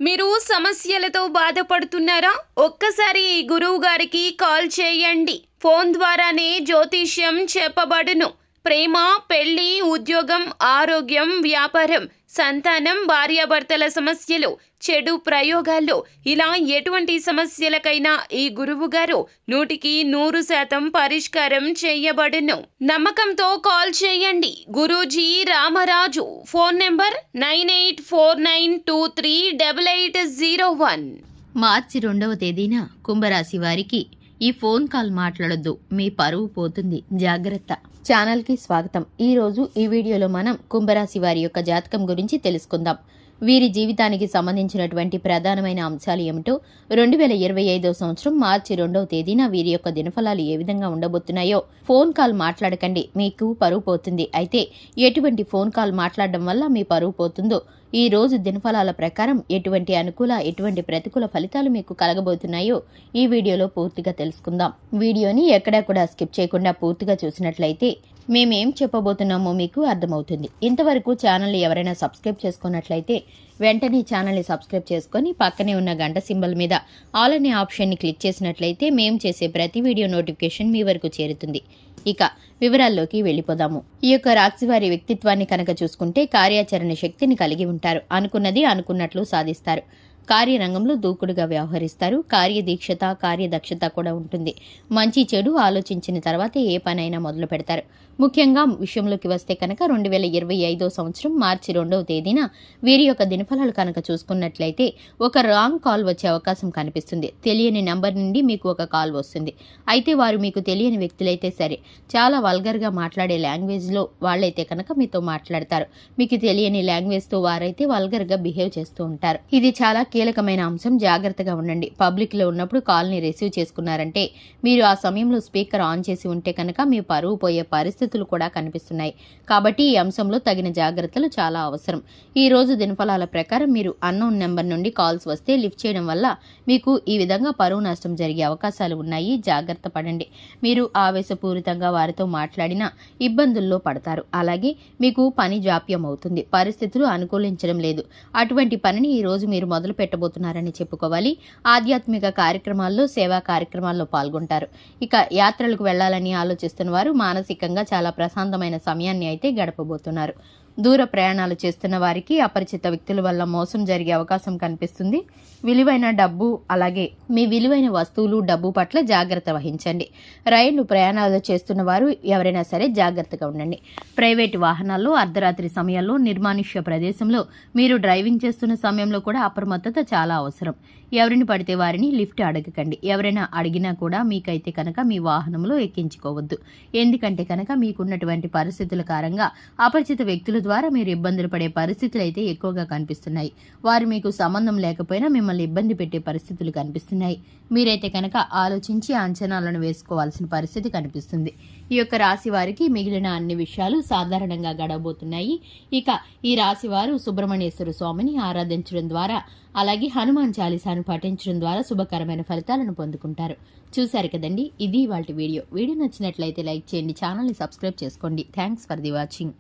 మీరు సమస్యలతో బాధపడుతున్నారా? ఒక్కసారి ఈ గురువు గారికి కాల్ చేయండి. ఫోన్ ద్వారానే జ్యోతిష్యం చెప్పబడును. ప్రేమ, పెళ్లి, ఉద్యోగం, ఆరోగ్యం, వ్యాపారం, సంతానం, భార్యాభర్తల సమస్యలు, చెడు ప్రయోగాల్లో ఇలా ఎటువంటి సమస్యలకైనా ఈ గురువు గారు 100% పరిష్కారం చేయబడును. నమ్మకంతో కాల్ చేయండి. గురూజీ రామరాజు. Phone number 9849238801. మార్చి 2వ తేదీన కుంభరాశి వారికి ఈ ఫోన్ కాల్ మాట్లాడొద్దు, మీ పరువు పోతుంది, జాగ్రత్త. ఛానల్కి స్వాగతం. ఈరోజు ఈ వీడియోలో మనం కుంభరాశి వారి యొక్క జాతకం గురించి తెలుసుకుందాం. వీరి జీవితానికి సంబంధించినటువంటి ప్రధానమైన అంశాలు ఏమిటో 2025 సంవత్సరం మార్చి 2వ తేదీన వీరి యొక్క దినఫలాలు ఏ విధంగా ఉండబోతున్నాయో. ఫోన్ కాల్ మాట్లాడకండి, మీకు పరువు పోతుంది. అయితే ఎటువంటి ఫోన్ కాల్ మాట్లాడడం వల్ల మీ పరువు పోతుందో, ఈ రోజు దినఫలాల ప్రకారం ఎటువంటి అనుకూల ఎటువంటి ప్రతికూల ఫలితాలు మీకు కలగబోతున్నాయో ఈ వీడియోలో పూర్తిగా తెలుసుకుందాం. వీడియోని ఎక్కడా కూడా స్కిప్ చేయకుండా పూర్తిగా చూసినట్లయితే మేమేం చెప్పబోతున్నామో మీకు అర్థమవుతుంది. ఇంతవరకు ఛానల్ని ఎవరైనా సబ్స్క్రైబ్ చేసుకున్నట్లయితే వెంటనే ఛానల్ని సబ్స్క్రైబ్ చేసుకొని పక్కనే ఉన్న గంట సింబల్ మీద ఆల్ అనే ఆప్షన్ని క్లిక్ చేసినట్లయితే మేము చేసే ప్రతి వీడియో నోటిఫికేషన్ మీ వరకు చేరుతుంది. ఇక వివరాల్లోకి వెళ్ళిపోదాము. ఈ యొక్క రాశి వారి వ్యక్తిత్వాన్ని కనుక చూసుకుంటే కార్యాచరణ శక్తిని కలిగి ఉంటారు. అనుకున్నది అనుకున్నట్లు సాధిస్తారు. కార్యరంగంలో దూకుడుగా వ్యవహరిస్తారు. కార్యదీక్షత కార్యదక్షత కూడా ఉంటుంది. మంచి చెడు ఆలోచించిన తర్వాతే ఏ పనైనా మొదలు పెడతారు. ముఖ్యంగా విషయంలోకి వస్తే కనుక 2025 సంవత్సరం మార్చి 2వ తేదీన వీరి యొక్క దినఫలాలు కనుక చూసుకున్నట్లయితే ఒక రాంగ్ కాల్ వచ్చే అవకాశం కనిపిస్తుంది. తెలియని నంబర్ నుండి మీకు ఒక కాల్ వస్తుంది. అయితే వారు మీకు తెలియని వ్యక్తులైతే సరే, చాలా వల్గర్గా మాట్లాడే లాంగ్వేజ్లో వాళ్ళైతే కనుక మీతో మాట్లాడతారు. మీకు తెలియని లాంగ్వేజ్తో వారైతే వల్గర్గా బిహేవ్ చేస్తూ ఉంటారు. ఇది చాలా కీలకమైన అంశం. జాగ్రత్తగా ఉండండి. పబ్లిక్లో ఉన్నప్పుడు కాల్ని రిసీవ్ చేసుకున్నారంటే మీరు ఆ సమయంలో స్పీకర్ ఆన్ చేసి ఉంటే కనుక మీ పరువు పోయే పరిస్థితులు కూడా కనిపిస్తున్నాయి. కాబట్టి ఈ అంశంలో తగిన జాగ్రత్తలు చాలా అవసరం. ఈ రోజు దినఫలాల ప్రకారం మీరు అన్నోన్ నెంబర్ నుండి కాల్స్ వస్తే లిఫ్ట్ చేయడం వల్ల మీకు ఈ విధంగా పరువు నష్టం జరిగే అవకాశాలు ఉన్నాయి. జాగ్రత్త పడండి. మీరు ఆవేశపూరితంగా వారితో మాట్లాడినా ఇబ్బందుల్లో పడతారు. అలాగే మీకు పని జాప్యం అవుతుంది. పరిస్థితులు అనుకూలించడం లేదు. అటువంటి పనిని ఈ రోజు మీరు మొదలు పెట్టబోతున్నారని చెప్పుకోవాలి. ఆధ్యాత్మిక కార్యక్రమాల్లో సేవా కార్యక్రమాల్లో పాల్గొంటారు. ఇక యాత్రలకు వెళ్లాలని ఆలోచిస్తున్న వారు మానసికంగా చాలా ప్రశాంతమైన సమయాన్ని అయితే గడపబోతున్నారు. దూర ప్రయాణాలు చేస్తున్న వారికి అపరిచిత వ్యక్తుల వల్ల మోసం జరిగే అవకాశం కనిపిస్తుంది. విలువైన డబ్బు అలాగే మీ విలువైన వస్తువులు డబ్బు పట్ల జాగ్రత్త వహించండి. రైలు ప్రయాణాలు చేస్తున్న వారు ఎవరైనా సరే జాగ్రత్తగా ఉండండి. ప్రైవేటు వాహనాల్లో అర్ధరాత్రి సమయాల్లో నిర్మానుష్య ప్రదేశంలో మీరు డ్రైవింగ్ చేస్తున్న సమయంలో కూడా అప్రమత్తత చాలా అవసరం. ఎవరిని పడితే వారిని లిఫ్ట్ అడగకండి. ఎవరైనా అడిగినా కూడా మీకైతే కనుక మీ వాహనంలో ఎక్కించుకోవద్దు. ఎందుకంటే కనుక మీకున్నటువంటి పరిస్థితుల కారణంగా అపరిచిత వ్యక్తుల ద్వారా మీరు ఇబ్బందులు పడే పరిస్థితులు అయితే ఎక్కువగా కనిపిస్తున్నాయి. వారు మీకు సంబంధం లేకపోయినా మిమ్మల్ని ఇబ్బంది పెట్టే పరిస్థితులు కనిపిస్తున్నాయి. మీరైతే కనుక ఆలోచించి అంచనాలను వేసుకోవాల్సిన పరిస్థితి కనిపిస్తుంది. ఈ యొక్క రాశి వారికి మిగిలిన అన్ని విషయాలు సాధారణంగా గడవబోతున్నాయి. ఇక ఈ రాశి వారు సుబ్రహ్మణ్యేశ్వర స్వామిని ఆరాధించడం ద్వారా అలాగే హనుమాన్ చాలీసాను పఠించడం ద్వారా శుభకరమైన ఫలితాలను పొందుకుంటారు. చూశారు కదండి, ఇది ఇవాల్టి వీడియో. వీడియో నచ్చినట్లయితే లైక్ చేయండి, ఛానల్ని సబ్స్క్రైబ్ చేసుకోండి. Thanks for the watching.